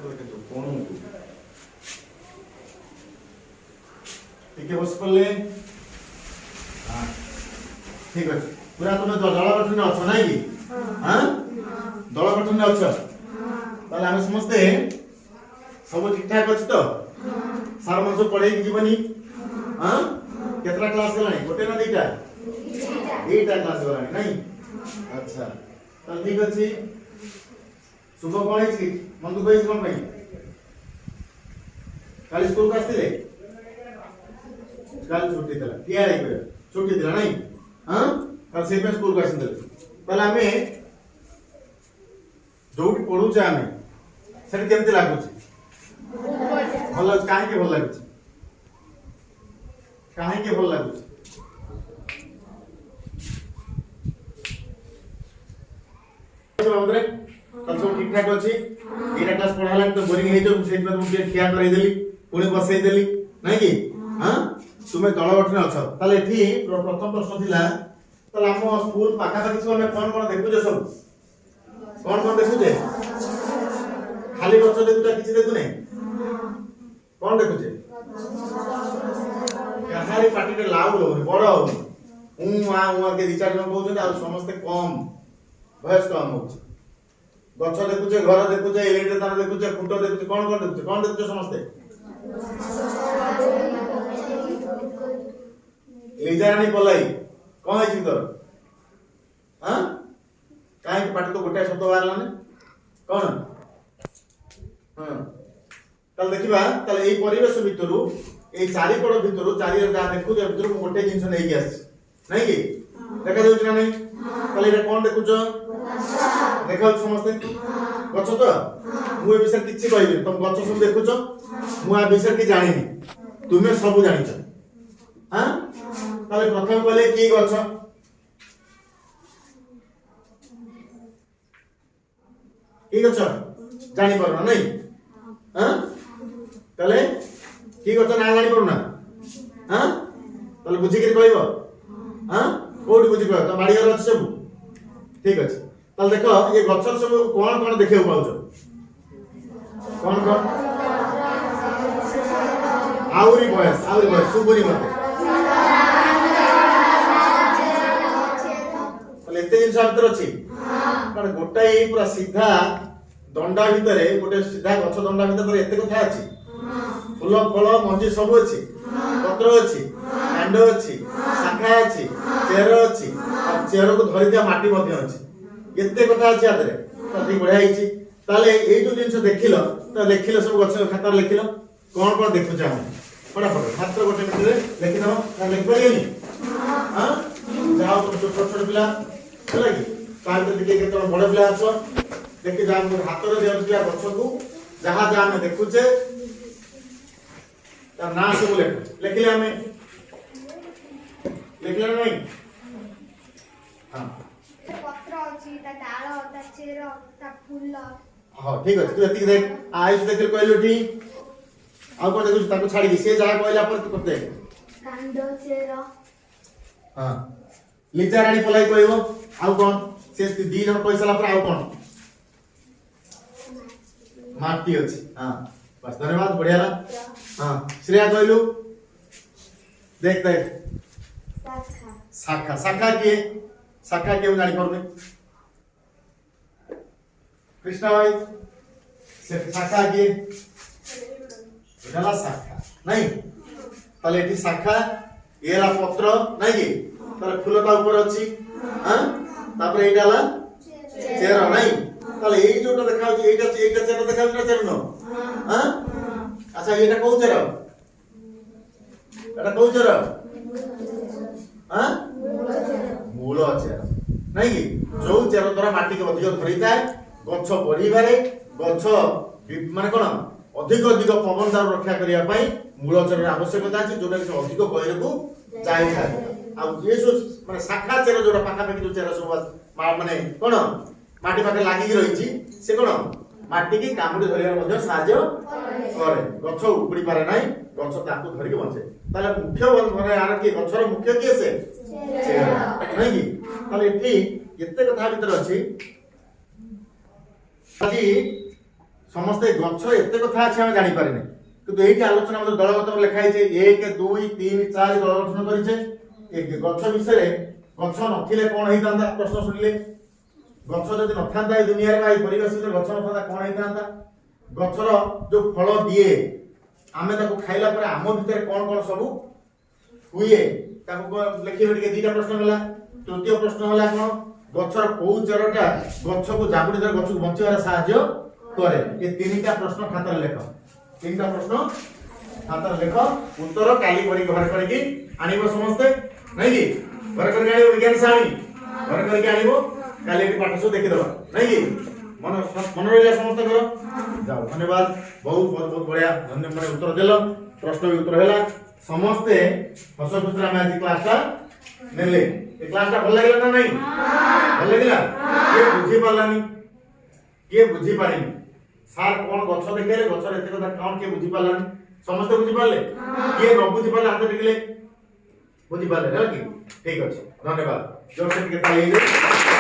ଟିକେ ବସି ପଡ଼ିଲେ ଠିକ ଅଛି। ପୁରା ତୁମେ ଦଳ ଗଠନରେ ଅଛ ନାଇଁ କି? ଦଳ ଗଠନରେ ଅଛ। ତାହେଲେ ଆମେ ସମସ୍ତେ ସବୁ ଠିକ ଠାକ ଅଛି ତ? ସାର୍ ମାନେ ସବୁ ପଢେଇକି ଯିବନି? କେତେଟା କ୍ଲାସ ଗଲାଣି? ଗୋଟେ ନା ଦିଟା? ଦିଟା କ୍ଲାସ ଗଲାଣି ନାଇଁ? ଆଚ୍ଛା ତାହେଲେ ଠିକ ଅଛି। शुभ कौन है मन दुख कौन भाई काली स्कूल को आस्ते काल छुट्टी थला किया रे छुट्टी थला नहीं हां काल से पे स्कूल को आस्ते पहले हमें जोटी पढु छ हमें सेट केमते लागु छ भल काहे के भल लागु छ काहे के भल लागु छ बाबरे तब सब ठीक ठाक अछि एटा क्लास पढाला तो बोरिंग हे जो सेट में मुझे खिया करई देली पुणी बसई देली नाही कि हां तुमे दଳ गठन अछ ताले एथि प्रथम प्रश्न थिला ताले हम स्कूल पाखा पाखी सब में कोन कोन देखु जे सब कोन कोन देखु जे खाली गछ देखु जे किछि देखु नै कोन देखु जे कहारी पार्टी के लाउड हो बड़ हो के दि चार जन कहउछ आ समस्त कम वयस कम हो गछ देखुचे घर देखुचे इलेक्ट्रिक तार देखुचे फुटो देखुचे कोन देखुचे समस्ते लिजारानी पलाई कोन है तोर हां काहे के पाटी तो गोटे शब्द बाहरला ने कोन हां तल देखिबा तल एई परिवेश भितरु एई चारि कोड भितरु चारि जा देखु जे भितरु गोटे जिंस नै के आसी नै कि देखा जाउछ ना नै तल एटा कोन देखुचो देखा समस्ते गछ तो मु ए विषय किछि कहबे तुम गछ सब देखुचो मु आ विषय की जानिनी तुमे सब जानिछ हां ताले प्रथम कहले की गछ जानि परना नै हां ताले की गछ ना जानि परना हां ताले बुझी के कहबो हां कोडी बुझी कहबो त बाड़ी घर अछि सब ठीक अछि ताले देखो ये गछर सब कोन कोन देखे पाउछ कोन कोन आउरी बयस सुबुरी मते ताले एते जिंस अंतर अछि कारण गोटाई पूरा सीधा दंडा भितरे गोटे सीधा गछ दंडा भितरे एते कथा अछि फूल फल मंजी सब अछि पत्र अछि कांड अछि शाखा अछि चेर अछि आ चेर को धरि दिया माटी मध्ये अछि एते कथा अछि आदरे ठीक बढ़िया हिची ताले ए जो जिंस देखिलो त लेखिलो सब गछ खाता लेखिलो कोन कोन देखु छ हम फटाफट मात्र गोटे मिनिट रे लेखि दो ना लिख परियनी हां जाओ तुम छोट छोट पिला चला कि काल तो दिखे के तो बड़ पिला अछो देखि जा हम हाथ रे दिया गछ को जहां जहां में देखु छे त ना से बोले लेखिले हमें लेखिले नहीं हां पत्र अछि ता डाळ ता चेर ता फूल हां ठीक अछि तू एति देख आयुष देखिल कहलोठी आ कोन देखु ताको छाडी से जहा कहला पर तू करते कांड चेर हां लिजा रानी पलाई कहबो आ कोन से दी जन पैसाला पर आ कोन माटी अछि हां बस धन्यवाद बढ़िया ला हां श्रेया कहलु देख देख शाखा शाखा के जानी परने कृष्णा भाई से शाखा के एला शाखा नहीं ताले एठी शाखा एला पत्र नहीं कि ताले फूलता ऊपर अछि हां तापर एटाला चेर नहीं ताले ए जोटा देखाउ छी एटा चेर देखाउ ना चेर न हां अच्छा एटा को चेर एटा को चेर हां मूल चेर नहीं कि जो चेर द्वारा माटी के अधिक धरि थाए गछ बढ़िबारे गछ माने कोन अधिक अधिक पवन दार रक्षा करिया पई मूल चेर आवश्यकता अछि जोटा कि अधिक गहिर को जाय थाए आ ये जो माने शाखा चेर जोटा पाखा पाखी जो चेर सब माने कोन माटी पाखे लागि रही छी से कोन माटी की कामुडी धरिया मध्ये साहाय्य करे गछ उपुडी पारे नाही गछ ताकू धरि के बचे ताले मुख्य माने आर की गछर मुख्य की से चेर नहीं कि ताले एठी एते कथा भीतर अछि আজি ସମସ୍ତେ ଗଛ ଏତେ କଥା ଅଛି ଆମେ ଜାଣିପାରିନି, କିନ୍ତୁ ଏଇଠି ଆଲୋଚନା ମଧ୍ୟ ଦଳଗତ ଲେଖା ହେଇଛି 1 2 3 4 ଦଳ ଗଠନ କରିଛେ। ଏ ଗଛ ବିଷୟରେ ଗଛ ନଥିଲେ କଣ ହେଇଥାନ୍ତା ପ୍ରଶ୍ନ ଶୁଣିଲେ, ଗଛ ଯଦି ନଥାନ୍ତା ଏ ଦୁନିଆରେ ବା ଏ ପରିବେଶ ଭିତରେ ଗଛ ନଥାନ୍ତା କଣ ହେଇଥାନ୍ତା, ଗଛର ଯୋଉ ଫଳ ଦିଏ ଆମେ ତାକୁ ଖାଇଲା ପରେ ଆମ ଭିତରେ କଣ କଣ ସବୁ ହୁଏ ତାକୁ ଲେଖିବେ ଟିକେ। ଦିଟା ପ୍ରଶ୍ନ ହେଲା। ତୃତୀୟ ପ୍ରଶ୍ନ ହେଲା କଣ, ଗଛର କୋଉ ଚେରଟା ଗଛକୁ ଜାବୁଡି ଧରି ଗଛକୁ ବଞ୍ଚିବାରେ ସାହାଯ୍ୟ କରେ। ଏ ତିନିଟା ପ୍ରଶ୍ନ ଖାତାରେ ଲେଖ, ତିନିଟା ପ୍ରଶ୍ନ ଖାତାରେ ଲେଖ, ଉତ୍ତର କାଲି କରି ଘରେ କରିକି ଆଣିବ ସମସ୍ତେ, ନାଇଁ କି? ଘରେ କରିକି ଆଣିବ, ବିଜ୍ଞାନ ସାମୀ ଘରେ କରିକି ଆଣିବ, କାଲି ଏଠି ପାଠ ସବୁ ଦେଖିଦବା, ନାଇଁ କି? ମନେ ରହିଲା ସମସ୍ତଙ୍କର? ଯାଉ, ଧନ୍ୟବାଦ। ବହୁତ ବହୁତ ବହୁତ ବଢିଆ ଧନ୍ୟବାଦ, ଉତ୍ତର ଦେଲ, ପ୍ରଶ୍ନ ବି ଉତ୍ତର ହେଲା। ସମସ୍ତେ ହସ ଖୁସିରେ ଆମେ ଆଜି କ୍ଲାସଟା ନେଲେ। ଏ କ୍ଲାସଟା ଭଲ ଲାଗିଲା ନା ନାଇଁ? ଭଲ ଲାଗିଲା? କିଏ ବୁଝି ପାରିଲାନି? କିଏ ବୁଝି ପାରିନି? ସାର୍ କଣ ଗଛ ଦେଖେଇଲେ, ଗଛର ଏତେ କଥା କଣ କିଏ ବୁଝି ପାରିଲାନି? ସମସ୍ତେ ବୁଝି ପାରିଲେ? କିଏ ନ ବୁଝି ପାରିଲେ ହାତ ଟେକିଲେ? ବୁଝି ପାରିଲେ ନା କି? ଠିକ ଅଛି, ଧନ୍ୟବାଦ। ଜୋରସେ ଟିକେ ତାଳି ହେଇଯାଉ।